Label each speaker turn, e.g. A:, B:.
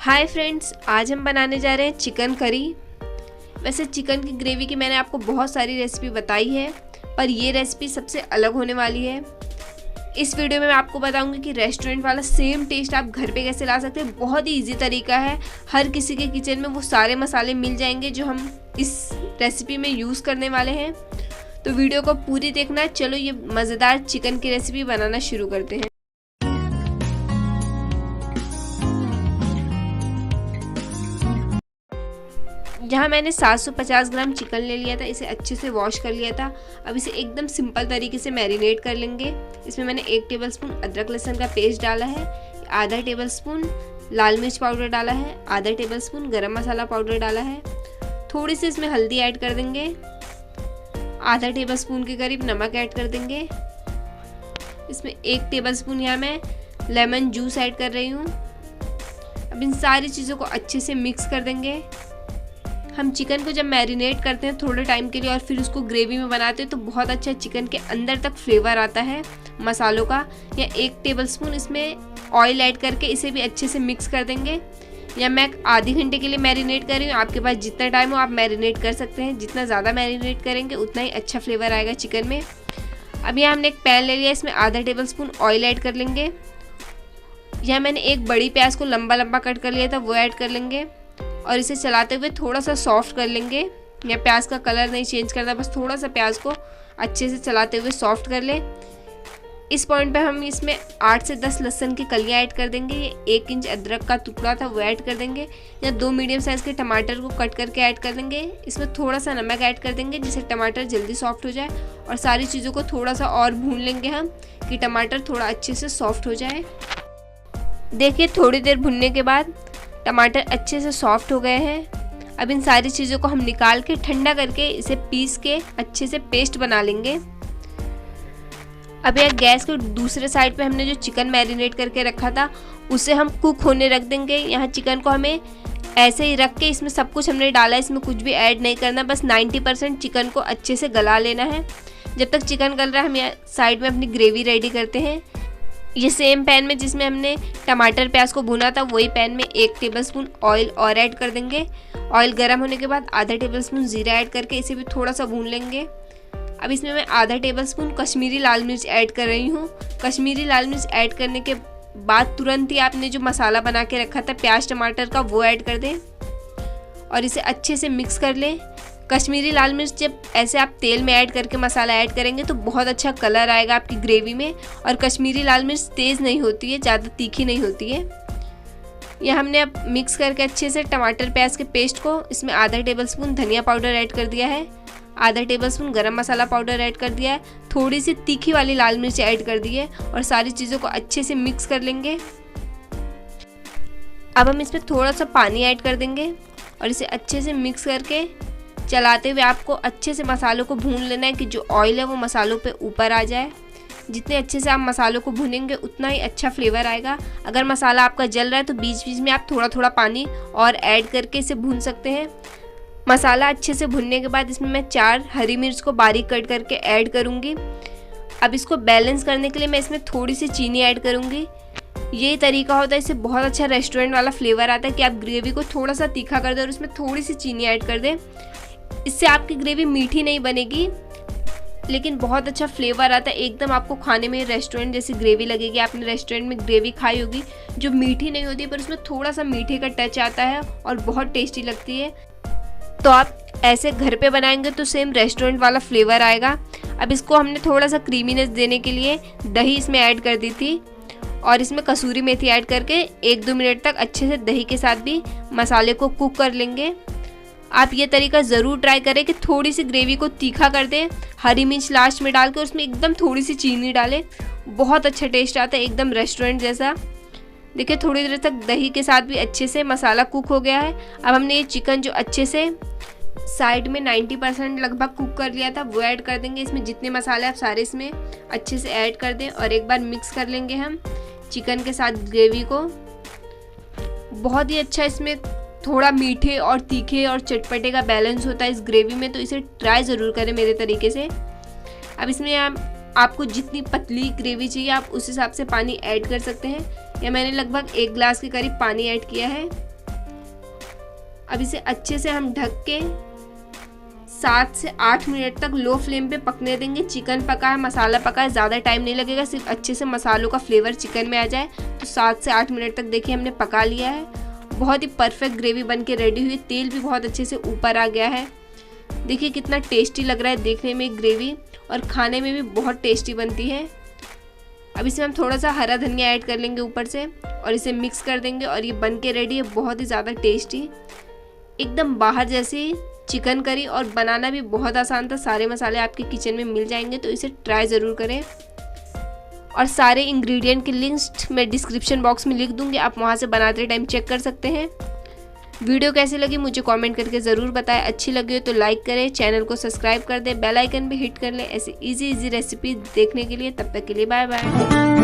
A: Hi friends, आज हम बनाने जा रहे हैं चिकन करी। वैसे चिकन की ग्रेवी की मैंने आपको बहुत सारी रेसिपी बताई है, पर ये रेसिपी सबसे अलग होने वाली है। इस वीडियो में मैं आपको बताऊंगी कि रेस्टोरेंट वाला सेम टेस्ट आप घर पे कैसे ला सकते हैं। बहुत ही इजी तरीका है, हर किसी के किचन में वो सारे मसाले मिल जाएंगे जो हम इस रेसिपी में यूज़ करने वाले हैं। तो वीडियो को पूरी देखना है। चलो ये मज़ेदार चिकन की रेसिपी बनाना शुरू करते हैं। जहाँ मैंने 750 ग्राम चिकन ले लिया था, इसे अच्छे से वॉश कर लिया था। अब इसे एकदम सिंपल तरीके से मैरिनेट कर लेंगे। इसमें मैंने 1 टेबलस्पून अदरक लहसुन का पेस्ट डाला है, आधा टेबलस्पून लाल मिर्च पाउडर डाला है, आधा टेबलस्पून गरम मसाला पाउडर डाला है, थोड़ी सी इसमें हल्दी ऐड कर देंगे, आधा टेबलस्पून के करीब नमक ऐड कर देंगे। इसमें 1 टेबलस्पून यहाँ मैं लेमन जूस ऐड कर रही हूँ। अब इन सारी चीज़ों को अच्छे से मिक्स कर देंगे। हम चिकन को जब मैरिनेट करते हैं थोड़े टाइम के लिए और फिर उसको ग्रेवी में बनाते हैं तो बहुत अच्छा चिकन के अंदर तक फ्लेवर आता है मसालों का। या 1 टेबलस्पून इसमें ऑयल ऐड करके इसे भी अच्छे से मिक्स कर देंगे। या मैं आधे घंटे के लिए मैरिनेट कर रही हूँ। आपके पास जितना टाइम हो आप मैरिनेट कर सकते हैं। जितना ज़्यादा मैरिनेट करेंगे उतना ही अच्छा फ्लेवर आएगा चिकन में। अब यहाँ हमने एक पैन ले लिया, इसमें आधा टेबलस्पून ऑयल ऐड कर लेंगे। यहाँ मैंने एक बड़ी प्याज को लंबा लंबा कट कर लिया था, वो ऐड कर लेंगे और इसे चलाते हुए थोड़ा सा सॉफ्ट कर लेंगे। या प्याज का कलर नहीं चेंज करना, बस थोड़ा सा प्याज को अच्छे से चलाते हुए सॉफ्ट कर लें। इस पॉइंट पे हम इसमें 8 से 10 लहसुन की कलियां ऐड कर देंगे। ये 1 इंच अदरक का टुकड़ा था, वो ऐड कर देंगे। या 2 मीडियम साइज़ के टमाटर को कट करके ऐड कर देंगे। इसमें थोड़ा सा नमक ऐड कर देंगे जिससे टमाटर जल्दी सॉफ्ट हो जाए। और सारी चीज़ों को थोड़ा सा और भून लेंगे हम कि टमाटर थोड़ा अच्छे से सॉफ्ट हो जाए। देखिए थोड़ी देर भुनने के बाद टमाटर अच्छे से सॉफ्ट हो गए हैं। अब इन सारी चीज़ों को हम निकाल के ठंडा करके इसे पीस के अच्छे से पेस्ट बना लेंगे। अब यह गैस के दूसरे साइड पे हमने जो चिकन मैरिनेट करके रखा था उसे हम कुक होने रख देंगे। यहाँ चिकन को हमें ऐसे ही रख के, इसमें सब कुछ हमने डाला है, इसमें कुछ भी ऐड नहीं करना, बस 90% चिकन को अच्छे से गला लेना है। जब तक चिकन गल रहा है हम यहाँ साइड में अपनी ग्रेवी रेडी करते हैं। ये सेम पैन में जिसमें हमने टमाटर प्याज को भुना था वही पैन में 1 टेबलस्पून ऑयल और ऐड कर देंगे। ऑयल गर्म होने के बाद आधा टेबलस्पून जीरा ऐड करके इसे भी थोड़ा सा भून लेंगे। अब इसमें मैं आधा टेबलस्पून कश्मीरी लाल मिर्च ऐड कर रही हूँ। कश्मीरी लाल मिर्च ऐड करने के बाद तुरंत ही आपने जो मसाला बना के रखा था प्याज टमाटर का वो ऐड कर दें और इसे अच्छे से मिक्स कर लें। कश्मीरी लाल मिर्च जब ऐसे आप तेल में ऐड करके मसाला ऐड करेंगे तो बहुत अच्छा कलर आएगा आपकी ग्रेवी में। और कश्मीरी लाल मिर्च तेज़ नहीं होती है, ज़्यादा तीखी नहीं होती है। यह हमने अब मिक्स करके अच्छे से टमाटर प्याज के पेस्ट को, इसमें आधा टेबलस्पून धनिया पाउडर ऐड कर दिया है, आधा टेबलस्पून गरम मसाला पाउडर ऐड कर दिया है, थोड़ी सी तीखी वाली लाल मिर्च ऐड कर दी है और सारी चीज़ों को अच्छे से मिक्स कर लेंगे। अब हम इसमें थोड़ा सा पानी ऐड कर देंगे और इसे अच्छे से मिक्स करके चलाते हुए आपको अच्छे से मसालों को भून लेना है कि जो ऑयल है वो मसालों पे ऊपर आ जाए। जितने अच्छे से आप मसालों को भूनेंगे उतना ही अच्छा फ्लेवर आएगा। अगर मसाला आपका जल रहा है तो बीच बीच में आप थोड़ा थोड़ा पानी और ऐड करके इसे भून सकते हैं। मसाला अच्छे से भुनने के बाद इसमें मैं 4 हरी मिर्च को बारीक कट करके ऐड करूँगी। अब इसको बैलेंस करने के लिए मैं इसमें थोड़ी सी चीनी ऐड करूँगी। ये तरीका होता है, इससे बहुत अच्छा रेस्टोरेंट वाला फ्लेवर आता है कि आप ग्रेवी को थोड़ा सा तीखा कर दें और उसमें थोड़ी सी चीनी ऐड कर दें। इससे आपकी ग्रेवी मीठी नहीं बनेगी लेकिन बहुत अच्छा फ्लेवर आता है। एकदम आपको खाने में रेस्टोरेंट जैसी ग्रेवी लगेगी। आपने रेस्टोरेंट में ग्रेवी खाई होगी जो मीठी नहीं होती पर उसमें थोड़ा सा मीठे का टच आता है और बहुत टेस्टी लगती है। तो आप ऐसे घर पे बनाएंगे तो सेम रेस्टोरेंट वाला फ्लेवर आएगा। अब इसको हमने थोड़ा सा क्रीमीनेस देने के लिए दही इसमें ऐड कर दी थी और इसमें कसूरी मेथी ऐड करके 1-2 मिनट तक अच्छे से दही के साथ भी मसाले को कुक कर लेंगे। आप ये तरीका ज़रूर ट्राई करें कि थोड़ी सी ग्रेवी को तीखा कर दें, हरी मिर्च लास्ट में डाल के उसमें एकदम थोड़ी सी चीनी डालें, बहुत अच्छा टेस्ट आता है, एकदम रेस्टोरेंट जैसा। देखिए थोड़ी देर तक दही के साथ भी अच्छे से मसाला कुक हो गया है। अब हमने ये चिकन जो अच्छे से साइड में 90% लगभग कुक कर लिया था वो ऐड कर देंगे। इसमें जितने मसाले आप सारे इसमें अच्छे से ऐड कर दें और एक बार मिक्स कर लेंगे हम चिकन के साथ ग्रेवी को। बहुत ही अच्छा इसमें थोड़ा मीठे और तीखे और चटपटे का बैलेंस होता है इस ग्रेवी में, तो इसे ट्राई ज़रूर करें मेरे तरीके से। अब इसमें आपको जितनी पतली ग्रेवी चाहिए आप उस हिसाब से पानी ऐड कर सकते हैं। या मैंने लगभग 1 गिलास के करीब पानी ऐड किया है। अब इसे अच्छे से हम ढक के 7 से 8 मिनट तक लो फ्लेम पे पकने देंगे। चिकन पका है, मसाला पका है, ज़्यादा टाइम नहीं लगेगा, सिर्फ अच्छे से मसालों का फ्लेवर चिकन में आ जाए। तो 7 से 8 मिनट तक देखिए हमने पका लिया है। बहुत ही परफेक्ट ग्रेवी बन के रेडी हुई। तेल भी बहुत अच्छे से ऊपर आ गया है। देखिए कितना टेस्टी लग रहा है देखने में ग्रेवी, और खाने में भी बहुत टेस्टी बनती है। अब इसमें हम थोड़ा सा हरा धनिया ऐड कर लेंगे ऊपर से और इसे मिक्स कर देंगे और ये बन के रेडी है। बहुत ही ज़्यादा टेस्टी, एकदम बाहर जैसी चिकन करी, और बनाना भी बहुत आसान था। सारे मसाले आपके किचन में मिल जाएंगे, तो इसे ट्राई ज़रूर करें। और सारे इंग्रेडिएंट की लिस्ट मैं डिस्क्रिप्शन बॉक्स में लिख दूंगी, आप वहाँ से बनाते टाइम चेक कर सकते हैं। वीडियो कैसी लगी मुझे कमेंट करके ज़रूर बताएं। अच्छी लगी हो तो लाइक करें, चैनल को सब्सक्राइब कर दें, बेल आइकन भी हिट कर लें ऐसी इजी रेसिपी देखने के लिए। तब तक के लिए बाय बाय।